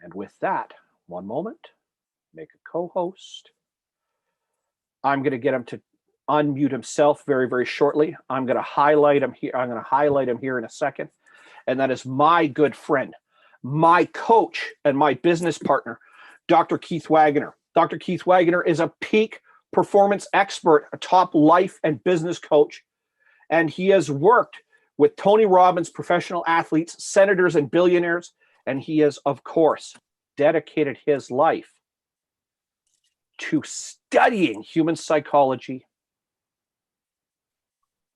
And with that, one moment, make a co-host. I'm going to get him to unmute himself very, very shortly. I'm going to highlight him here. I'm going to highlight him here in a second. And that is my good friend, my coach, and my business partner, Dr. Keith Waggoner. Dr. Keith Waggoner is a peak performance expert, a top life and business coach. And he has worked with Tony Robbins, professional athletes, senators, and billionaires. And he has, of course, dedicated his life to studying human psychology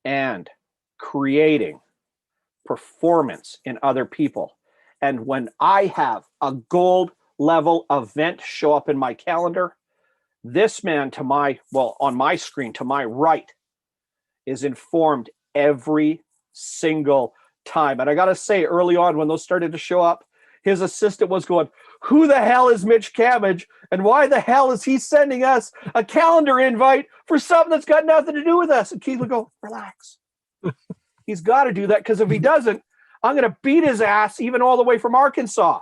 and creating performance in other people. And when I have a gold level event show up in my calendar, this man to my, well, on my screen to my right is informed every single time. And I got to say, early on when those started to show up, his assistant was going, who the hell is Mitch Cabbage? And why the hell is he sending us a calendar invite for something that's got nothing to do with us? And Keith would go, relax. He's got to do that, because if he doesn't, I'm going to beat his ass even all the way from Arkansas.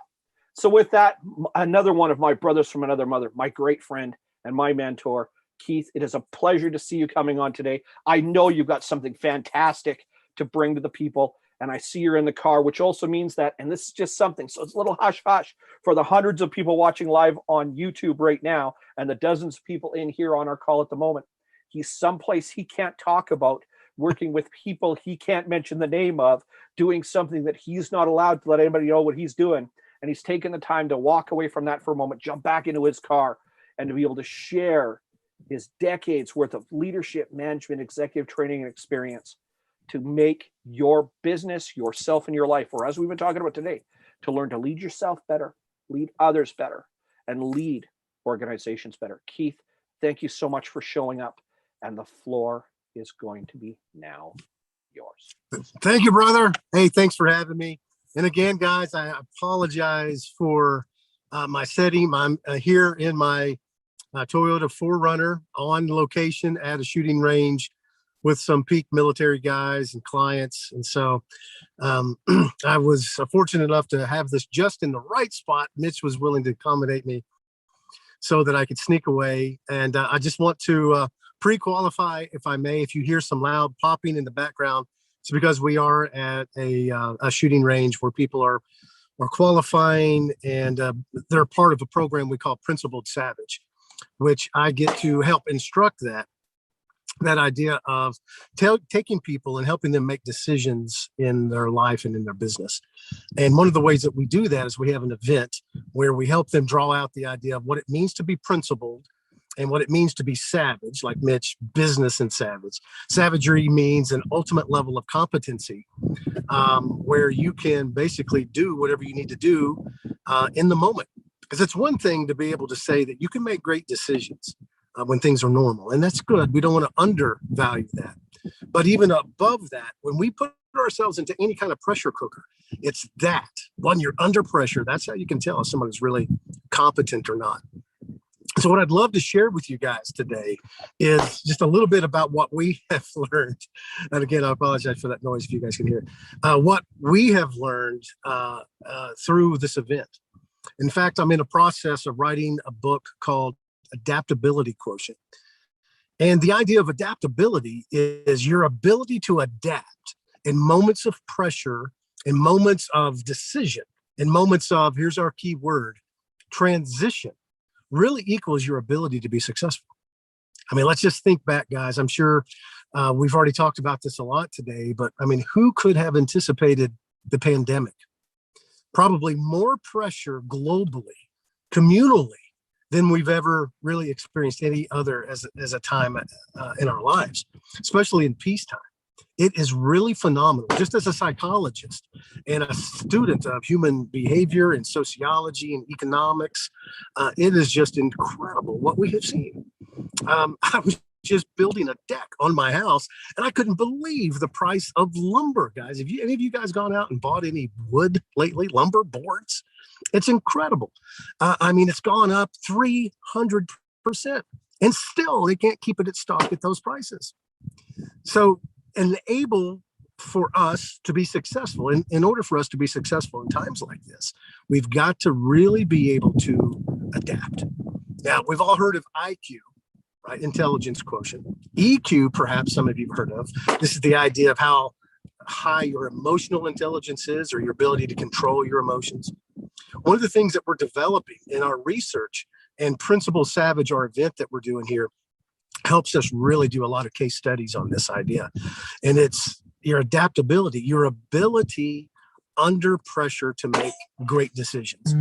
So with that, another one of my brothers from another mother, my great friend and my mentor, Keith, it is a pleasure to see you coming on today. I know you've got something fantastic to bring to the people. And I see you're in the car, which also means that, and this is just something, so it's a little hush-hush for the hundreds of people watching live on YouTube right now and the dozens of people in here on our call at the moment. He's someplace he can't talk about, working with people he can't mention the name of, doing something that he's not allowed to let anybody know what he's doing. And he's taken the time to walk away from that for a moment, jump back into his car, and to be able to share his decades worth of leadership, management, executive training, and experience to make your business, yourself, and your life, or as we've been talking about today, to learn to lead yourself better, lead others better, and lead organizations better. Keith, thank you so much for showing up, and the floor is going to be now yours. Thank you, brother. Hey, thanks for having me. And again, guys, I apologize for my setting. I'm here in my Toyota 4Runner on location at a shooting range with some peak military guys and clients. And so I was fortunate enough to have this just in the right spot. Mitch was willing to accommodate me so that I could sneak away. And I just want to pre-qualify, if I may. If you hear some loud popping in the background, it's because we are at a shooting range where people are qualifying, and they're part of a program we call Principled Savage, which I get to help instruct that idea of taking people and helping them make decisions in their life and in their business. And one of the ways that we do that is we have an event where we help them draw out the idea of what it means to be principled and what it means to be savage, like Mitch, business and savage. Savagery means an ultimate level of competency, where you can basically do whatever you need to do in the moment. Because it's one thing to be able to say that you can make great decisions when things are normal, and that's good. We don't want to undervalue that. But even above that, when we put ourselves into any kind of pressure cooker, it's that when you're under pressure, that's how you can tell if somebody's really competent or not. So what I'd love to share with you guys today is just a little bit about what we have learned. And again, I apologize for that noise if you guys can hear it. What we have learned through this event. In fact, I'm in a process of writing a book called Adaptability Quotient. And the idea of adaptability is your ability to adapt in moments of pressure, in moments of decision, in moments of, here's our key word, transition, really equals your ability to be successful. I mean, let's just think back, guys. I'm sure we've already talked about this a lot today, but I mean, who could have anticipated the pandemic? Probably more pressure globally, communally, than we've ever really experienced any other as a time in our lives, especially in peacetime. It is really phenomenal. Just as a psychologist and a student of human behavior and sociology and economics, it is just incredible what we have seen. I was just building a deck on my house, and I couldn't believe the price of lumber, guys. Have any of you guys gone out and bought any wood lately, lumber boards? It's incredible. I mean, it's gone up 300%, and still they can't keep it at stock at those prices. So enable for us to be successful, in order for us to be successful in times like this, we've got to really be able to adapt. Now, we've all heard of IQ, right? Intelligence quotient. EQ, perhaps some of you have heard of. This is the idea of how high your emotional intelligence is, or your ability to control your emotions. One of the things that we're developing in our research, and Principal Savage, our event that we're doing here, helps us really do a lot of case studies on this idea. And it's your adaptability, your ability under pressure to make great decisions.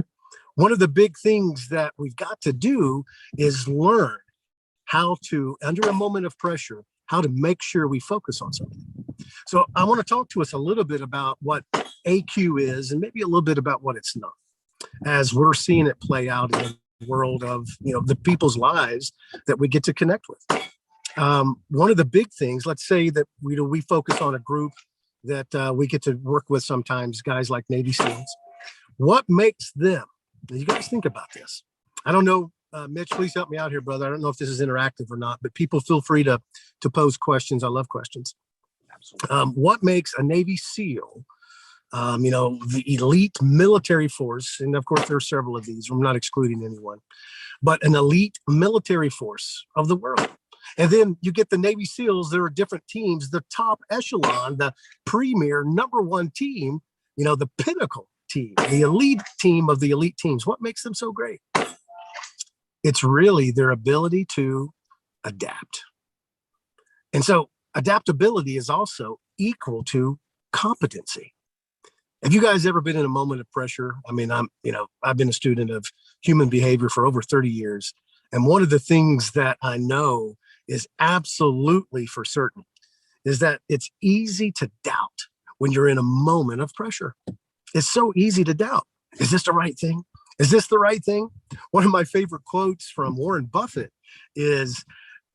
One of the big things that we've got to do is learn how to, under a moment of pressure, how to make sure we focus on something. So I want to talk to us a little bit about what AQ is, and maybe a little bit about what it's not, as we're seeing it play out in the world of, the people's lives that we get to connect with. One of the big things, let's say that we focus on a group that we get to work with sometimes, guys like Navy SEALs. What makes them? You guys think about this. I don't know, Mitch, please help me out here, brother. I don't know if this is interactive or not, but people feel free to pose questions. I love questions. Absolutely. What makes a Navy SEAL, the elite military force, and of course there are several of these, I'm not excluding anyone, but an elite military force of the world? And then you get the Navy SEALs, there are different teams, the top echelon, the premier #1 team, the pinnacle team, the elite team of the elite teams. What makes them so great? It's really their ability to adapt. And so adaptability is also equal to competency. Have you guys ever been in a moment of pressure? I mean, I've been a student of human behavior for over 30 years. And one of the things that I know is absolutely for certain is that it's easy to doubt when you're in a moment of pressure. It's so easy to doubt. Is this the right thing? Is this the right thing? One of my favorite quotes from Warren Buffett is,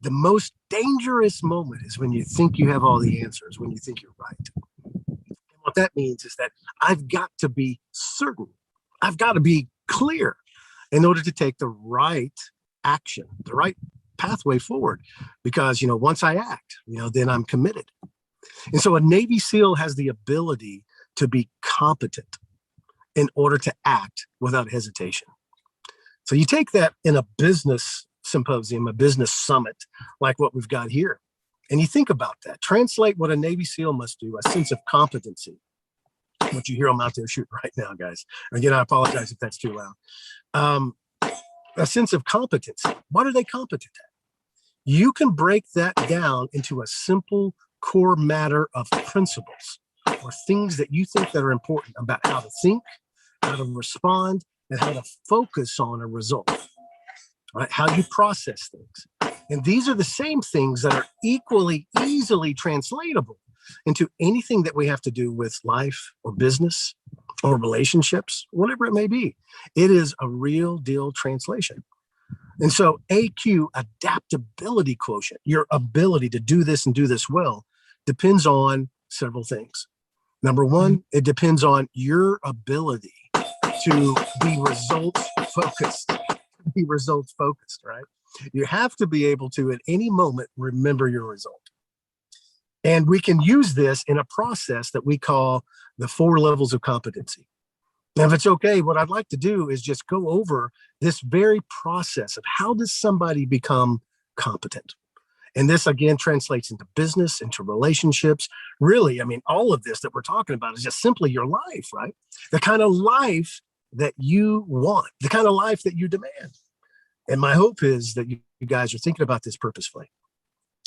the most dangerous moment is when you think you have all the answers, when you think you're right. And what that means is that I've got to be certain. I've got to be clear in order to take the right action, the right pathway forward. Because, once I act, then I'm committed. And so a Navy SEAL has the ability to be competent in order to act without hesitation. So you take that in a business symposium, a business summit, like what we've got here, and you think about that. Translate what a Navy SEAL must do, a sense of competency. What you hear them out there shooting right now, guys. Again, I apologize if that's too loud. A sense of competency. What are they competent at? You can break that down into a simple core matter of principles, or things that you think that are important about how to think, how to respond, and how to focus on a result, right? How you process things. And these are the same things that are equally easily translatable into anything that we have to do with life or business or relationships, whatever it may be. It is a real deal translation. And so AQ, adaptability quotient, your ability to do this and do this well, depends on several things. Number one, it depends on your ability to be results focused, right? You have to be able to, at any moment, remember your result. And we can use this in a process that we call the 4 levels of competency. Now, if it's okay, what I'd like to do is just go over this very process of how does somebody become competent? And this, again, translates into business, into relationships. Really, all of this that we're talking about is just simply your life, right? The kind of life that you want, the kind of life that you demand. And my hope is that you guys are thinking about this purposefully.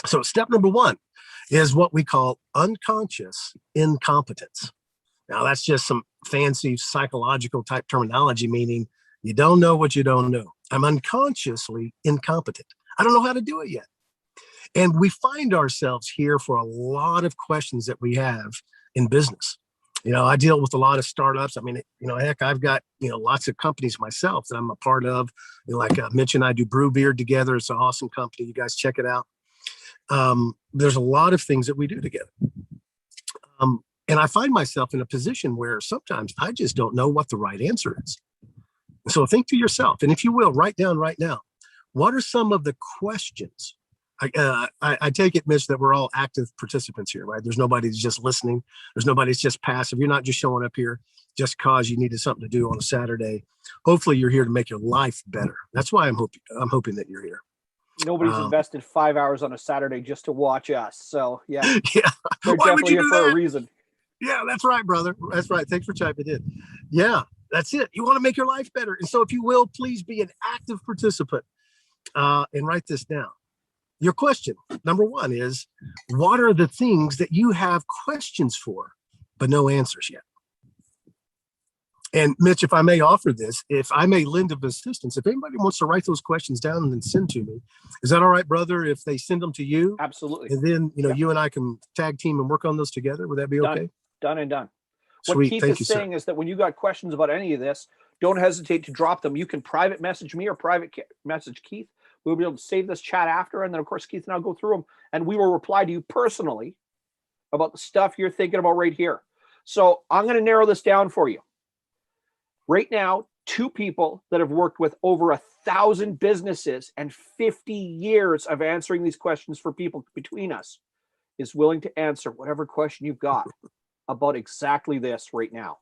So step number 1 is what we call unconscious incompetence. Now, that's just some fancy psychological type terminology, meaning you don't know what you don't know. I'm unconsciously incompetent. I don't know how to do it yet. And we find ourselves here for a lot of questions that we have in business. I deal with a lot of startups. Heck, I've got, lots of companies myself that I'm a part of. Like Mitch and I do Brew Beer together. It's an awesome company. You guys check it out. There's a lot of things that we do together. And I find myself in a position where sometimes I just don't know what the right answer is. So think to yourself, and if you will, write down right now, what are some of the questions I take it, Mitch, that we're all active participants here, right? There's nobody that's just listening. There's nobody that's just passive. You're not just showing up here just because you needed something to do on a Saturday. Hopefully you're here to make your life better. That's why I'm hoping that you're here. Nobody's invested 5 hours on a Saturday just to watch us. So yeah, yeah. They're Why would definitely you here do for that? a reason. Yeah, that's right, brother. That's right. Thanks for chiming in. Yeah, that's it. You want to make your life better. And so if you will, please be an active participant and write this down. Your question, number one, is what are the things that you have questions for, but no answers yet? And Mitch, if I may offer this, if I may lend of assistance, if anybody wants to write those questions down and then send to me, is that all right, brother? If they send them to you? Absolutely. And then, you and I can tag team and work on those together. Would that be okay? Done and done. Sweet. What Keith Thank is saying is that when you got questions about any of this, don't hesitate to drop them. You can private message me or private message Keith. We'll be able to save this chat after. And then, of course, Keith and I'll go through them. And we will reply to you personally about the stuff you're thinking about right here. So I'm going to narrow this down for you. Right now, 2 people that have worked with over 1,000 businesses and 50 years of answering these questions for people between us is willing to answer whatever question you've got about exactly this right now.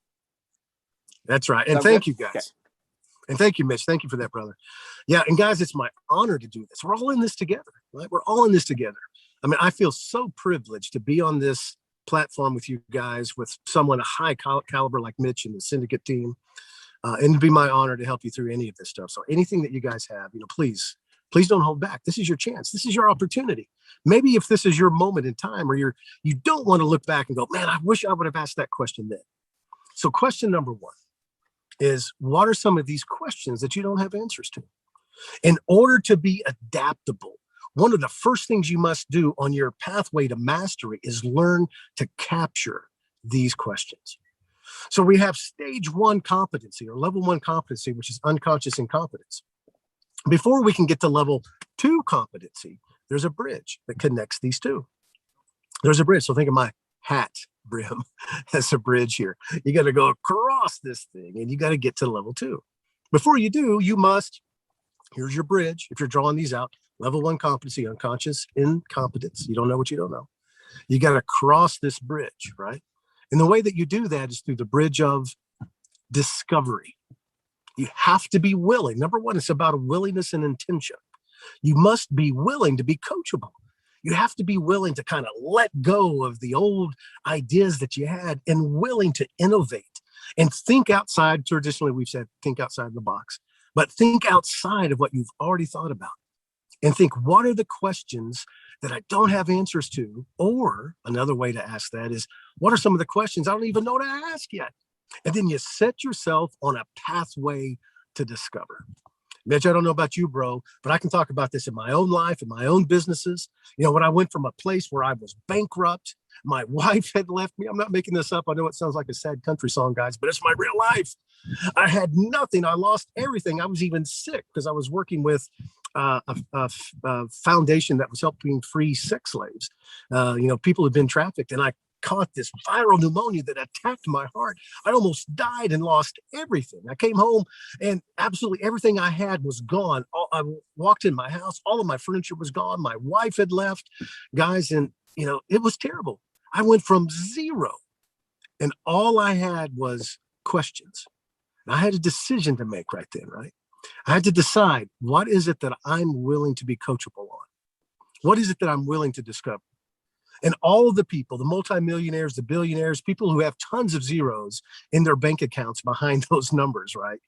That's right. And thank you, guys. Okay. And thank you, Mitch. Thank you for that, brother. Yeah. And guys, it's my honor to do this. We're all in this together, right? We're all in this together. I mean, I feel so privileged to be on this platform with you guys, with someone a high caliber like Mitch and the syndicate team. And it'd be my honor to help you through any of this stuff. So anything that you guys have, please don't hold back. This is your chance. This is your opportunity. Maybe if this is your moment in time where you don't want to look back and go, man, I wish I would have asked that question then. So question number one is, what are some of these questions that you don't have answers to? In order to be adaptable, one of the first things you must do on your pathway to mastery is learn to capture these questions. So we have stage 1 competency or level 1 competency, which is unconscious incompetence. Before we can get to level 2 competency, there's a bridge that connects these two. There's a bridge. So think of my hat brim as a bridge here. You got to go across this thing and you got to get to level 2. Before you do, you must, here's your bridge. If you're drawing these out, level 1 competency, unconscious incompetence. You don't know what you don't know. You got to cross this bridge, right? And the way that you do that is through the bridge of discovery. You have to be willing. Number one, it's about a willingness and intention. You must be willing to be coachable. You have to be willing to kind of let go of the old ideas that you had and willing to innovate and think outside. Traditionally, we've said think outside the box, but think outside of what you've already thought about and think, what are the questions that I don't have answers to? Or another way to ask that is, what are some of the questions I don't even know to ask yet? And then you set yourself on a pathway to discover. Mitch, I don't know about you, bro, but I can talk about this in my own life, in my own businesses. When I went from a place where I was bankrupt, my wife had left me. I'm not making this up. I know it sounds like a sad country song, guys, but it's my real life. I had nothing. I lost everything. I was even sick because I was working with a foundation that was helping free sex slaves. People had been trafficked, and I caught this viral pneumonia that attacked my heart. I almost died and lost everything. I came home and absolutely everything I had was gone. I walked in my house, all of my furniture was gone. My wife had left, guys, and it was terrible. I went from 0 and all I had was questions. And I had a decision to make right then, right? I had to decide, what is it that I'm willing to be coachable on? What is it that I'm willing to discover? And all of the people, the multimillionaires, the billionaires, people who have tons of zeros in their bank accounts behind those numbers, right?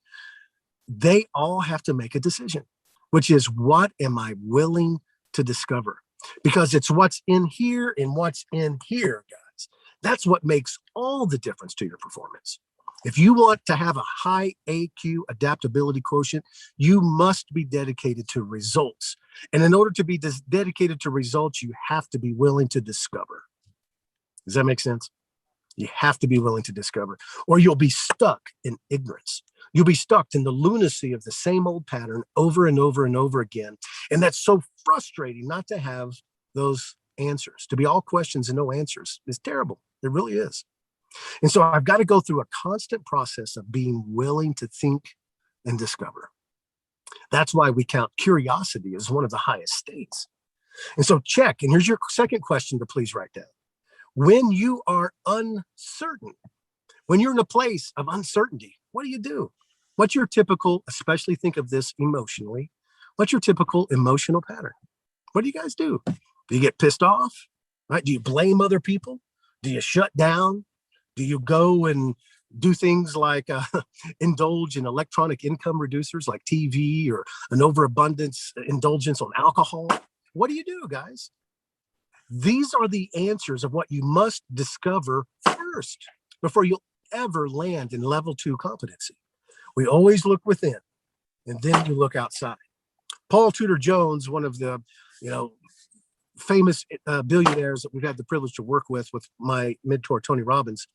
They all have to make a decision, which is, what am I willing to discover? Because it's what's in here and what's in here, guys. That's what makes all the difference to your performance. If you want to have a high AQ adaptability quotient, you must be dedicated to results. And in order to be dedicated to results, you have to be willing to discover. Does that make sense? You have to be willing to discover, or you'll be stuck in ignorance. You'll be stuck in the lunacy of the same old pattern over and over and over again. And that's so frustrating not to have those answers. To be all questions and no answers is terrible. It really is. And so I've got to go through a constant process of being willing to think and discover. That's why we count curiosity as one of the highest states. And so check, and here's your second question to please write down. When you are uncertain, when you're in a place of uncertainty, what do? What's your typical, especially think of this emotionally, what's your typical emotional pattern? What do you guys do? Do you get pissed off? Right? Do you blame other people? Do you shut down? Do you go and do things like indulge in electronic income reducers like TV, or an overabundance indulgence on alcohol? What do you do, guys? These are the answers of what you must discover first before you'll ever land in level 2 competency. We always look within, and then you look outside. Paul Tudor Jones, one of the famous billionaires that we've had the privilege to work with my mentor Tony Robbins,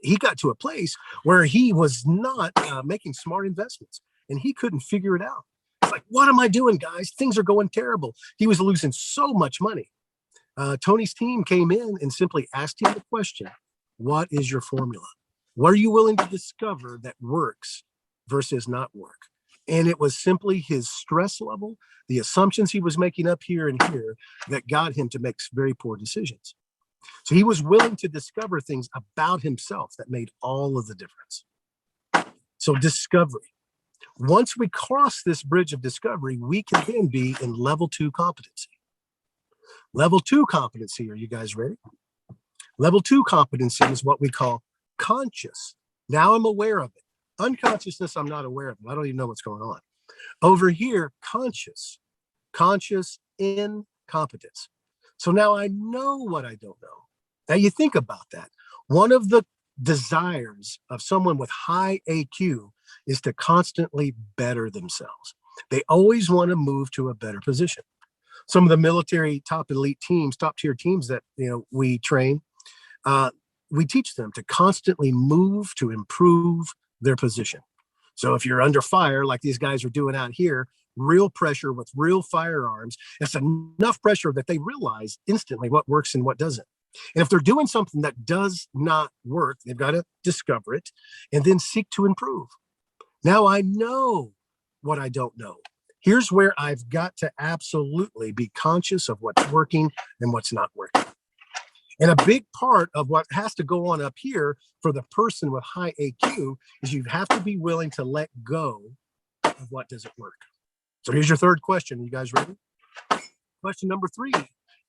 he got to a place where he was not making smart investments, and he couldn't figure it out. It's like, what am I doing, guys? Things are going terrible. He was losing so much money. Tony's team came in and simply asked him the question, what is your formula? What are you willing to discover that works versus not work? And it was simply his stress level, the assumptions he was making up here and here, that got him to make very poor decisions. So he was willing to discover things about himself that made all of the difference. So discovery. Once we cross this bridge of discovery, we can then be in level 2 competency. Level 2 competency, are you guys ready? Level 2 competency is what we call conscious. Now I'm aware of it. Unconsciousness, I'm not aware of it. I don't even know what's going on. Over here, conscious incompetence. So now I know what I don't know. Now you think about that. One of the desires of someone with high AQ is to constantly better themselves. They always want to move to a better position. Some of the military top elite teams, top tier teams that we train, we teach them to constantly move to improve their position. So if you're under fire, like these guys are doing out here, real pressure with real firearms, it's enough pressure that they realize instantly what works and what doesn't. And if they're doing something that does not work, they've got to discover it and then seek to improve. Now I know what I don't know. Here's where I've got to absolutely be conscious of what's working and what's not working. And a big part of what has to go on up here for the person with high AQ is you have to be willing to let go of what doesn't work. So here's your third question. Are you guys ready? Question number 3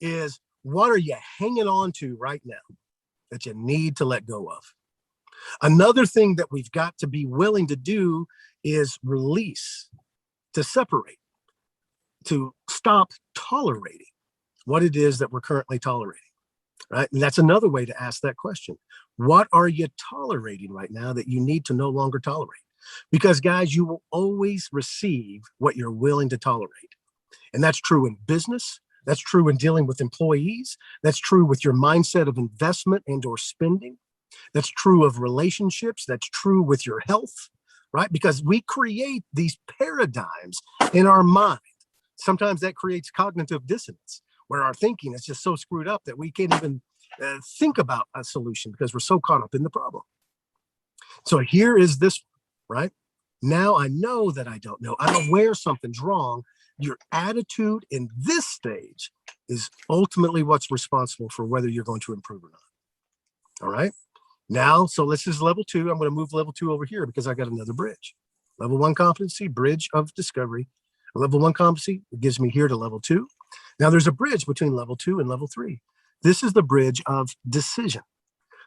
is, what are you hanging on to right now that you need to let go of? Another thing that we've got to be willing to do is release, to separate, to stop tolerating what it is that we're currently tolerating. Right? And that's another way to ask that question. What are you tolerating right now that you need to no longer tolerate? Because guys, you will always receive what you're willing to tolerate. And that's true in business. That's true in dealing with employees. That's true with your mindset of investment and or spending. That's true of relationships. That's true with your health, right? Because we create these paradigms in our mind. Sometimes that creates cognitive dissonance, where our thinking is just so screwed up that we can't even think about a solution because we're so caught up in the problem. So here is this, right? Now I know that I don't know. I'm aware something's wrong. Your attitude in this stage is ultimately what's responsible for whether you're going to improve or not. All right. Now, so this is level 2. I'm going to move level 2 over here because I got another bridge. Level 1 competency, bridge of discovery. Level 1 competency, it gives me here to level 2. Now there's a bridge between level 2 and level 3. This is the bridge of decision.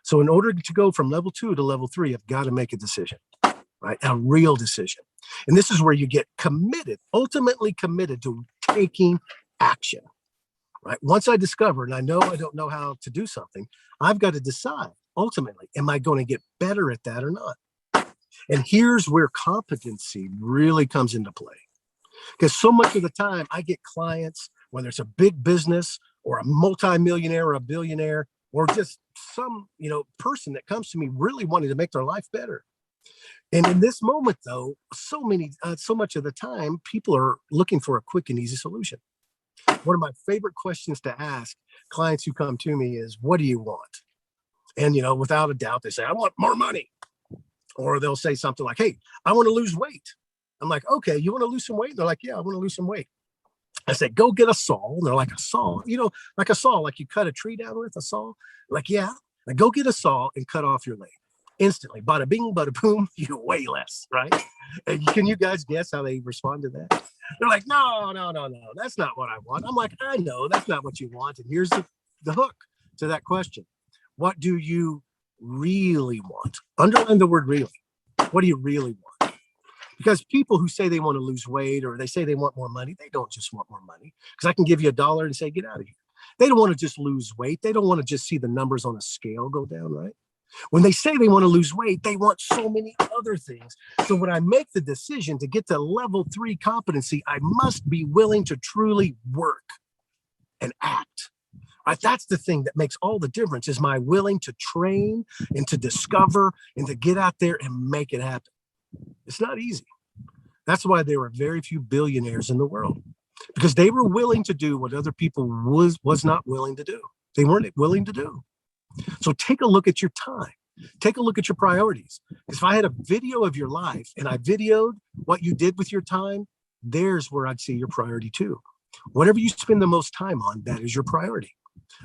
So in order to go from level 2 to level 3, I've got to make a decision, right? A real decision. And this is where you get committed, ultimately committed to taking action, right? Once I discover, and I know I don't know how to do something, I've got to decide, ultimately, am I going to get better at that or not? And here's where competency really comes into play. Because so much of the time I get clients, whether it's a big business or a multimillionaire or a billionaire, or just some, person that comes to me really wanting to make their life better. And in this moment, though, so much of the time, people are looking for a quick and easy solution. One of my favorite questions to ask clients who come to me is, what do you want? And, without a doubt, they say, I want more money. Or they'll say something like, hey, I want to lose weight. I'm like, okay, you want to lose some weight? They're like, yeah, I want to lose some weight. I said, go get a saw. And they're like, a saw, like a saw, like you cut a tree down with a saw. Like, yeah, like, go get a saw and cut off your leg instantly. Bada bing, bada boom, you weigh less, right? And can you guys guess how they respond to that? They're like, no, no, no, no, that's not what I want. I'm like, I know that's not what you want. And here's the hook to that question. What do you really want? Underline the word really. What do you really want? Because people who say they want to lose weight or they say they want more money, they don't just want more money. Because I can give you $1 and say, get out of here. They don't want to just lose weight. They don't want to just see the numbers on a scale go down, right? When they say they want to lose weight, they want so many other things. So when I make the decision to get to level 3 competency, I must be willing to truly work and act. Right? That's the thing that makes all the difference, is my willing to train and to discover and to get out there and make it happen. It's not easy. That's why there are very few billionaires in the world, because they were willing to do what other people was not willing to do. They weren't willing to do. So take a look at your time. Take a look at your priorities. If I had a video of your life and I videoed what you did with your time, there's where I'd see your priority too. Whatever you spend the most time on, that is your priority.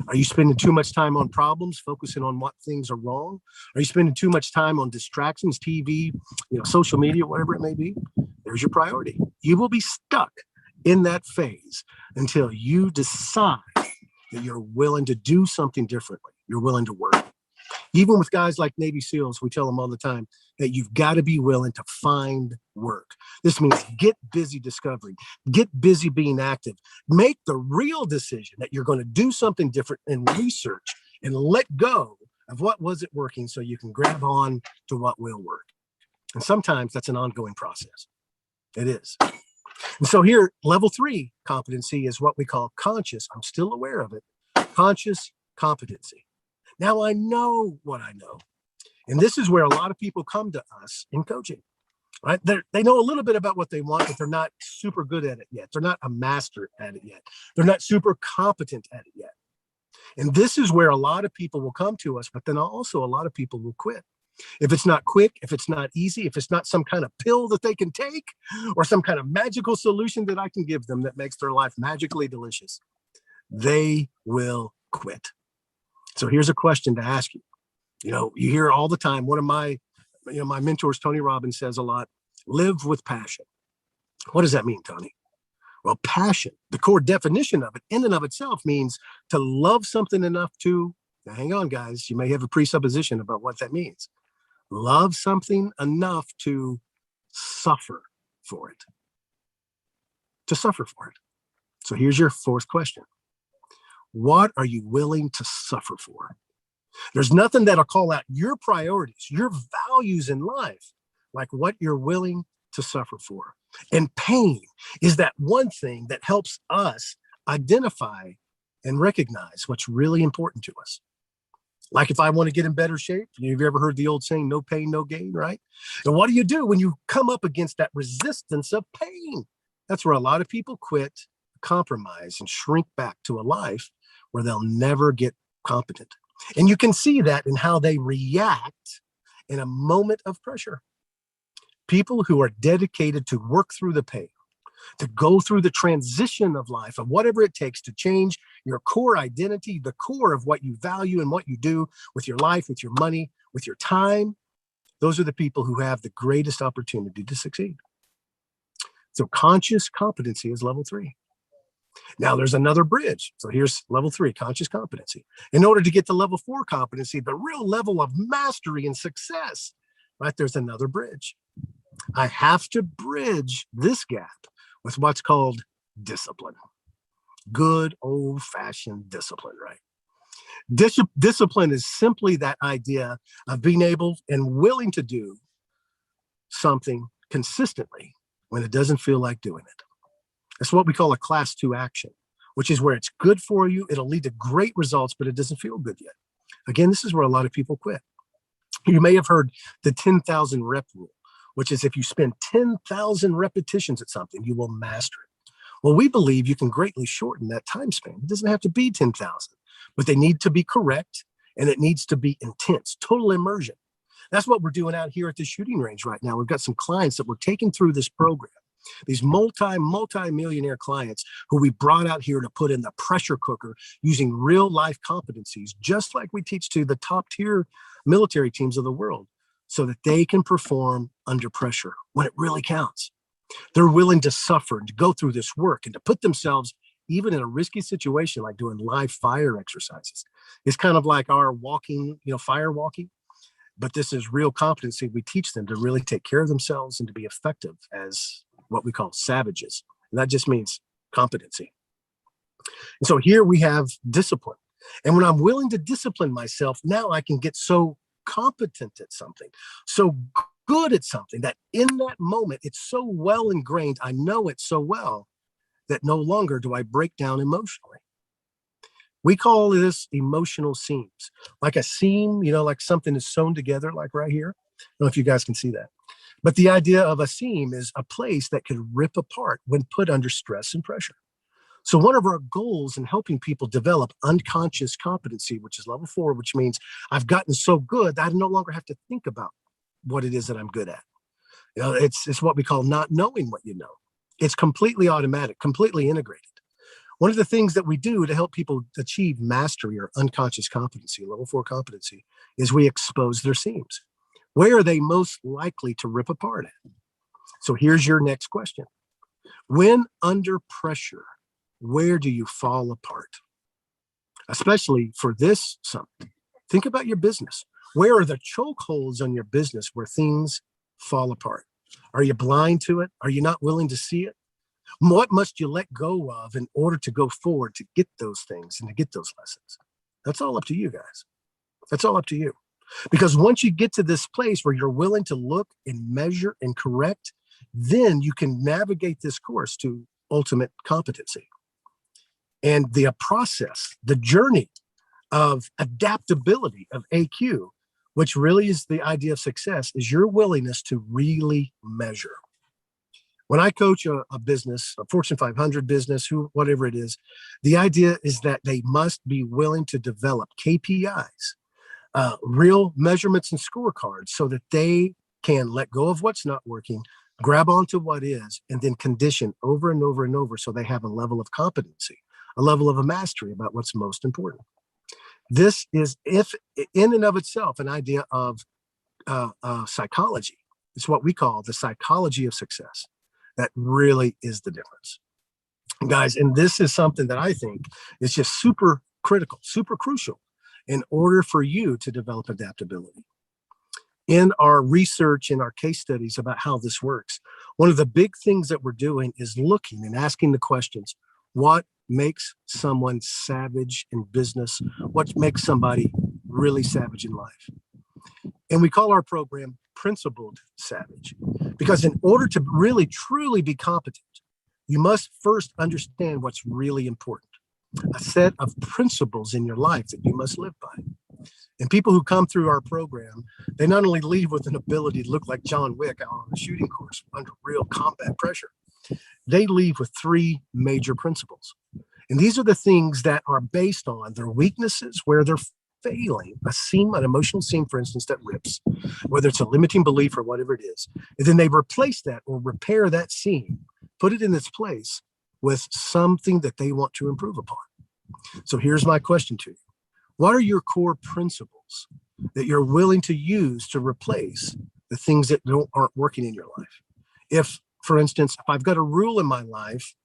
Are you spending too much time on problems, focusing on what things are wrong? Are you spending too much time on distractions, TV, social media, whatever it may be? There's your priority. You will be stuck in that phase until you decide that you're willing to do something differently. You're willing to work. Even with guys like Navy SEALs, we tell them all the time that you've got to be willing to find work. This means get busy discovering, get busy being active, make the real decision that you're going to do something different in research, and let go of what wasn't working so you can grab on to what will work. And sometimes that's an ongoing process. It is. And so here, level 3 competency is what we call conscious. I'm still aware of it. Conscious competency. Now I know what I know. And this is where a lot of people come to us in coaching, right? They know a little bit about what they want, but they're not super good at it yet. They're not a master at it yet. They're not super competent at it yet. And this is where a lot of people will come to us, but then also a lot of people will quit. If it's not quick, if it's not easy, if it's not some kind of pill that they can take or some kind of magical solution that I can give them that makes their life magically delicious, they will quit. So here's a question to ask you. You hear all the time, one of my mentors, Tony Robbins, says a lot, live with passion. What does that mean, Tony? Well, passion, the core definition of it in and of itself means to love something enough to, now hang on guys, you may have a presupposition about what that means. Love something enough to suffer for it. To suffer for it. So here's your 4th question. What are you willing to suffer for? There's nothing that'll call out your priorities, your values in life, like what you're willing to suffer for. And pain is that one thing that helps us identify and recognize what's really important to us. Like if I want to get in better shape, you've ever heard the old saying, no pain, no gain, right? And what do you do when you come up against that resistance of pain? That's where a lot of people quit, compromise, and shrink back to a life where they'll never get competent. And you can see that in how they react in a moment of pressure. People who are dedicated to work through the pain, to go through the transition of life, of whatever it takes to change your core identity, the core of what you value and what you do with your life, with your money, with your time. Those are the people who have the greatest opportunity to succeed. So conscious competency is level 3. Now there's another bridge. So here's level 3, conscious competency. In order to get to level 4 competency, the real level of mastery and success, right? There's another bridge. I have to bridge this gap with what's called discipline. Good old-fashioned discipline, right? Discipline is simply that idea of being able and willing to do something consistently when it doesn't feel like doing it. That's what we call a class 2 action, which is where it's good for you. It'll lead to great results, but it doesn't feel good yet. Again, this is where a lot of people quit. You may have heard the 10,000 rep rule, which is if you spend 10,000 repetitions at something, you will master it. Well, we believe you can greatly shorten that time span. It doesn't have to be 10,000, but they need to be correct and it needs to be intense, total immersion. That's what we're doing out here at the shooting range right now. We've got some clients that we're taking through this program. These multi-millionaire clients who we brought out here to put in the pressure cooker using real life competencies, just like we teach to the top tier military teams of the world, so that they can perform under pressure when it really counts. They're willing to suffer and to go through this work and to put themselves even in a risky situation like doing live fire exercises. It's kind of like our walking, fire walking, but this is real competency. We teach them to really take care of themselves and to be effective as what we call savages. And that just means competency. And so here we have discipline. And when I'm willing to discipline myself, now I can get so competent at something, so good at something, that in that moment, it's so well ingrained, I know it so well, that no longer do I break down emotionally. We call this emotional seams. Like a seam, like something is sewn together, like right here. I don't know if you guys can see that. But the idea of a seam is a place that could rip apart when put under stress and pressure. So one of our goals in helping people develop unconscious competency, which is level 4, which means I've gotten so good that I no longer have to think about what it is that I'm good at. It's what we call not knowing what you know. It's completely automatic, completely integrated. One of the things that we do to help people achieve mastery or unconscious competency, level 4 competency, is we expose their seams. Where are they most likely to rip apart at? So here's your next question. When under pressure, where do you fall apart? Especially for this something. Think about your business. Where are the chokeholds on your business where things fall apart? Are you blind to it? Are you not willing to see it? What must you let go of in order to go forward to get those things and to get those lessons? That's all up to you guys. That's all up to you. Because once you get to this place where you're willing to look and measure and correct, then you can navigate this course to ultimate competency. And the process, the journey of adaptability of AQ, which really is the idea of success, is your willingness to really measure. When I coach a business, a Fortune 500 business, whatever it is, the idea is that they must be willing to develop KPIs, real measurements and scorecards, so that they can let go of what's not working, grab onto what is, and then condition over and over and over so they have a level of competency, a level of a mastery about what's most important. This is, if in and of itself, an idea of psychology. It's what we call the psychology of success. That really is the difference, guys. And this is something that I think is just super critical, super crucial in order for you to develop adaptability. In our research, in our case studies about how this works, one of the big things that we're doing is looking and asking the questions, what makes someone savage in business? What makes somebody really savage in life? And we call our program Principled Savage, because in order to really, truly be competent, you must first understand what's really important, a set of principles in your life that you must live by. And people who come through our program, they not only leave with an ability to look like John Wick out on a shooting course under real combat pressure, they leave with 3 major principles. And these are the things that are based on their weaknesses, where they're failing, a seam, an emotional seam, for instance, that rips, whether it's a limiting belief or whatever it is. And then they replace that or repair that seam, put it in its place with something that they want to improve upon. So here's my question to you. What are your core principles that you're willing to use to replace the things that aren't working in your life? If, for instance, if I've got a rule in my life,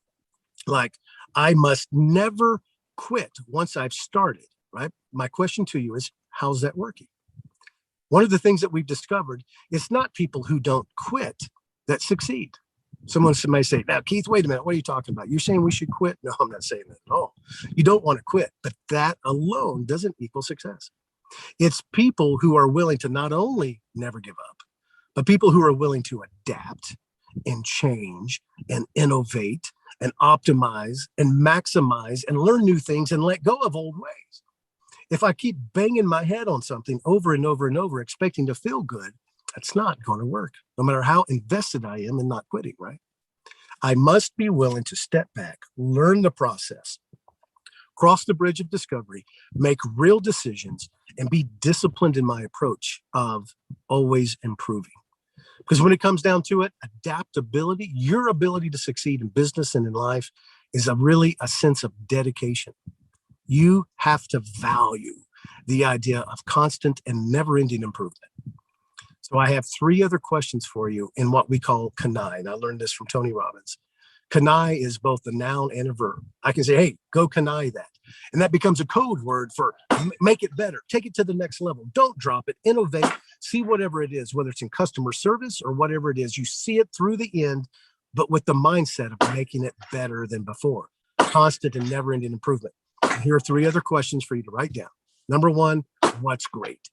like I must never quit once I've started, right? My question to you is, how's that working? One of the things that we've discovered is not people who don't quit that succeed. Someone may say, now, Keith, wait a minute. What are you talking about? You're saying we should quit? No, I'm not saying that at all. You don't want to quit, but that alone doesn't equal success. It's people who are willing to not only never give up, but people who are willing to adapt and change and innovate and optimize and maximize and learn new things and let go of old ways. If I keep banging my head on something over and over and over, expecting to feel good, that's not going to work, no matter how invested I am in not quitting, right? I must be willing to step back, learn the process, cross the bridge of discovery, make real decisions, and be disciplined in my approach of always improving. Because when it comes down to it, adaptability, your ability to succeed in business and in life is really a sense of dedication. You have to value the idea of constant and never-ending improvement. So I have 3 other questions for you in what we call Kanai. And I learned this from Tony Robbins. Kanai is both a noun and a verb. I can say, hey, go Kanai that. And that becomes a code word for make it better, take it to the next level. Don't drop it, innovate, see whatever it is, whether it's in customer service or whatever it is, you see it through the end, but with the mindset of making it better than before. Constant and never-ending improvement. And here are 3 other questions for you to write down. Number 1, what's great?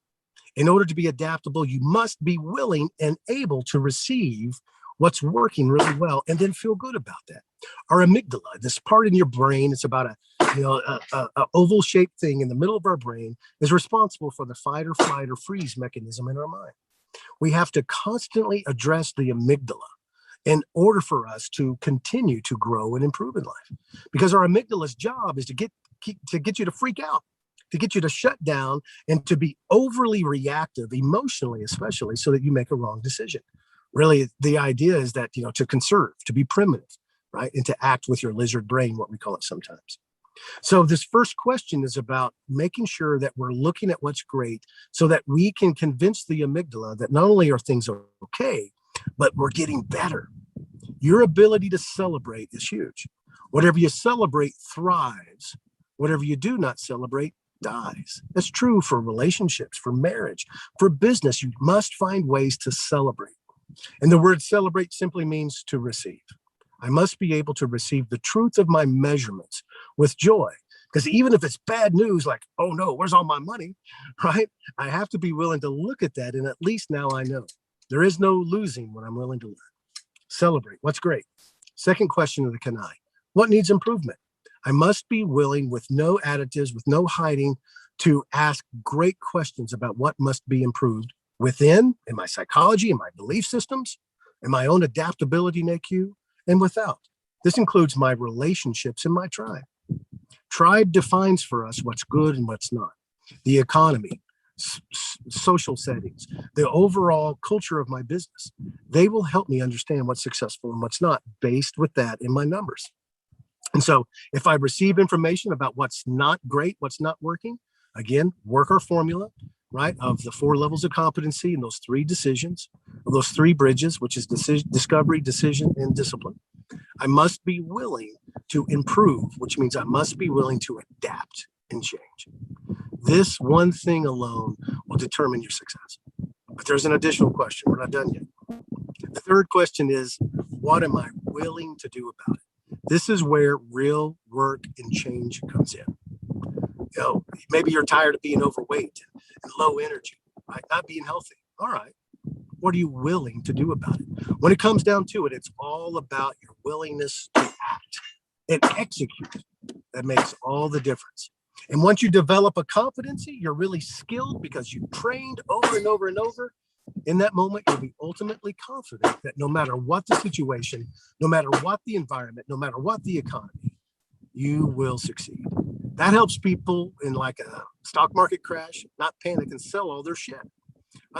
In order to be adaptable, you must be willing and able to receive what's working really well and then feel good about that. Our amygdala, this part in your brain, it's about a oval shaped thing in the middle of our brain, is responsible for the fight or flight or freeze mechanism in our mind. We have to constantly address the amygdala in order for us to continue to grow and improve in life, because our amygdala's job is to get you to freak out, to get you to shut down and to be overly reactive emotionally, especially, so that you make a wrong decision. Really, the idea is that, to conserve, to be primitive, right? And to act with your lizard brain, what we call it sometimes. So this first question is about making sure that we're looking at what's great so that we can convince the amygdala that not only are things okay, but we're getting better. Your ability to celebrate is huge. Whatever you celebrate thrives. Whatever you do not celebrate dies. That's true for relationships, for marriage, for business. You must find ways to celebrate. And the word celebrate simply means to receive. I must be able to receive the truth of my measurements with joy. Because even if it's bad news, like, oh no, where's all my money, right? I have to be willing to look at that. And at least now I know there is no losing when I'm willing to learn. Celebrate. What's great? Second question of the Kanai. What needs improvement? I must be willing, with no additives, with no hiding, to ask great questions about what must be improved within, in my psychology, in my belief systems, in my own adaptability in EQ, and without. This includes my relationships and my tribe. Tribe defines for us what's good and what's not. The economy, social settings, the overall culture of my business. They will help me understand what's successful and what's not, based with that in my numbers. And so if I receive information about what's not great, what's not working, again, work our formula, right, of the 4 levels of competency and those 3 decisions, those 3 bridges, which is discovery, decision, and discipline. I must be willing to improve, which means I must be willing to adapt and change. This one thing alone will determine your success. But there's an additional question. We're not done yet. The third question is, what am I willing to do about it? This is where real work and change comes in. Maybe you're tired of being overweight and low energy, right? Not being healthy. All right. What are you willing to do about it? When it comes down to it, it's all about your willingness to act and execute. That makes all the difference. And once you develop a competency, you're really skilled because you've trained over and over and over. In that moment, you'll be ultimately confident that no matter what the situation, no matter what the environment, no matter what the economy, you will succeed. That helps people in like a stock market crash not panic and sell all their shit.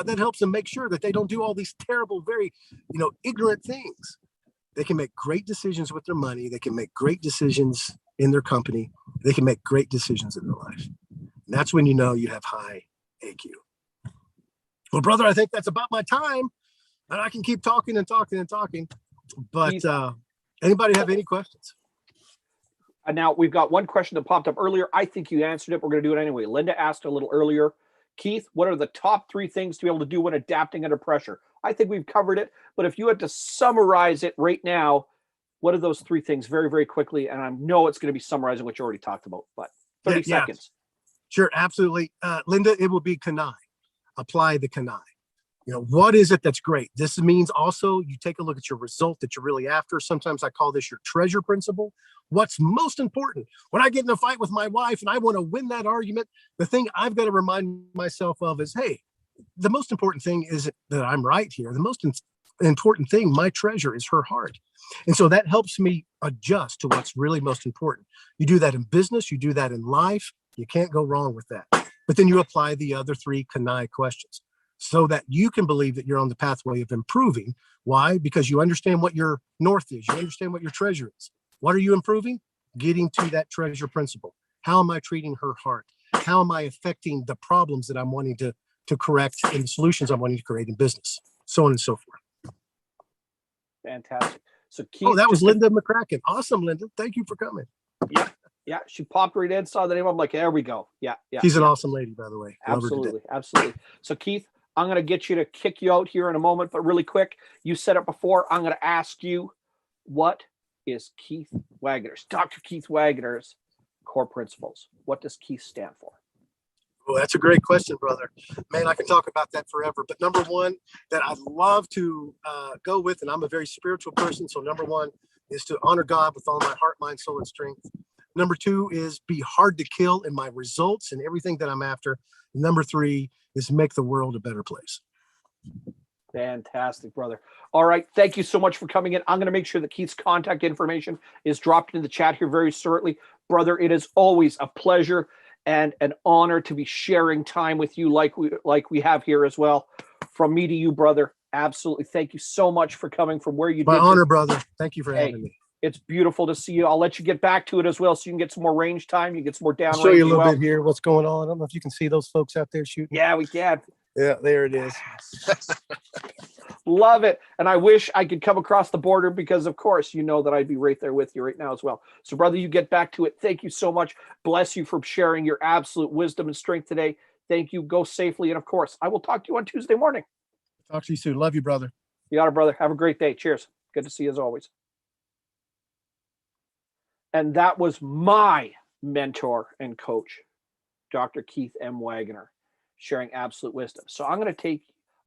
That helps them make sure that they don't do all these terrible, very, ignorant things. They can make great decisions with their money. They can make great decisions in their company. They can make great decisions in their life. And that's when you know you have high AQ. Well, brother, I think that's about my time. And I can keep talking and talking and talking. But anybody have any questions? Now, we've got one question that popped up earlier. I think you answered it. We're going to do it anyway. Linda asked a little earlier, Keith, what are the top 3 things to be able to do when adapting under pressure? I think we've covered it. But if you had to summarize it right now, what are those 3 things very, very quickly? And I know it's going to be summarizing what you already talked about, but 30 seconds. Sure, absolutely. Linda, it will be Kanai. Apply the Kanai. What is it that's great? This means also you take a look at your result that you're really after. Sometimes I call this your treasure principle. What's most important? When I get in a fight with my wife and I want to win that argument, the thing I've got to remind myself of is, hey, the most important thing isn't that I'm right here. The most important thing, my treasure, is her heart. And so that helps me adjust to what's really most important. You do that in business, you do that in life. You can't go wrong with that. But then you apply the other 3 Kanai questions. so that you can believe that you're on the pathway of improving. Why? Because you understand what your north is. You understand what your treasure is. What are you improving? Getting to that treasure principle. How am I treating her heart? How am I affecting the problems that I'm wanting to correct and the solutions I'm wanting to create in business? So on and so forth. Fantastic. So Keith, oh, that was Linda McCracken. Awesome, Linda. Thank you for coming. Yeah. Yeah. She popped right in, saw the name. I'm like, there we go. Yeah. Yeah. She's an awesome lady, by the way. Absolutely. Absolutely. So Keith, I'm going to get you to kick you out here in a moment, but really quick, you said it before. I'm going to ask you, what is Keith Waggoner's, Dr. Keith Waggoner's core principles? What does Keith stand for? Oh, that's a great question, brother. Man, I can talk about that forever. But number one that I'd love to go with, and I'm a very spiritual person, so number one is to honor God with all my heart, mind, soul, and strength. Number two is be hard to kill in my results and everything that I'm after. Number three is make the world a better place. Fantastic, brother. All right. Thank you so much for coming in. I'm going to make sure that Keith's contact information is dropped in the chat here very shortly. Brother, it is always a pleasure and an honor to be sharing time with you like we have here as well. From me to you, brother, absolutely. Thank you so much for coming from where you did. My honor, brother. Thank you for having me. It's beautiful to see you. I'll let you get back to it as well so you can get some more range time. You get some more down range. I'll show you a little bit here what's going on. I don't know if you can see those folks out there shooting. Yeah, we can. Yeah, there it is. Love it. And I wish I could come across the border because, of course, you know that I'd be right there with you right now as well. So, brother, you get back to it. Thank you so much. Bless you for sharing your absolute wisdom and strength today. Thank you. Go safely. And, of course, I will talk to you on Tuesday morning. Talk to you soon. Love you, brother. You got it, brother. Have a great day. Cheers. Good to see you as always. And that was my mentor and coach, Dr. Keith M. Waggoner, sharing absolute wisdom. So I'm going to take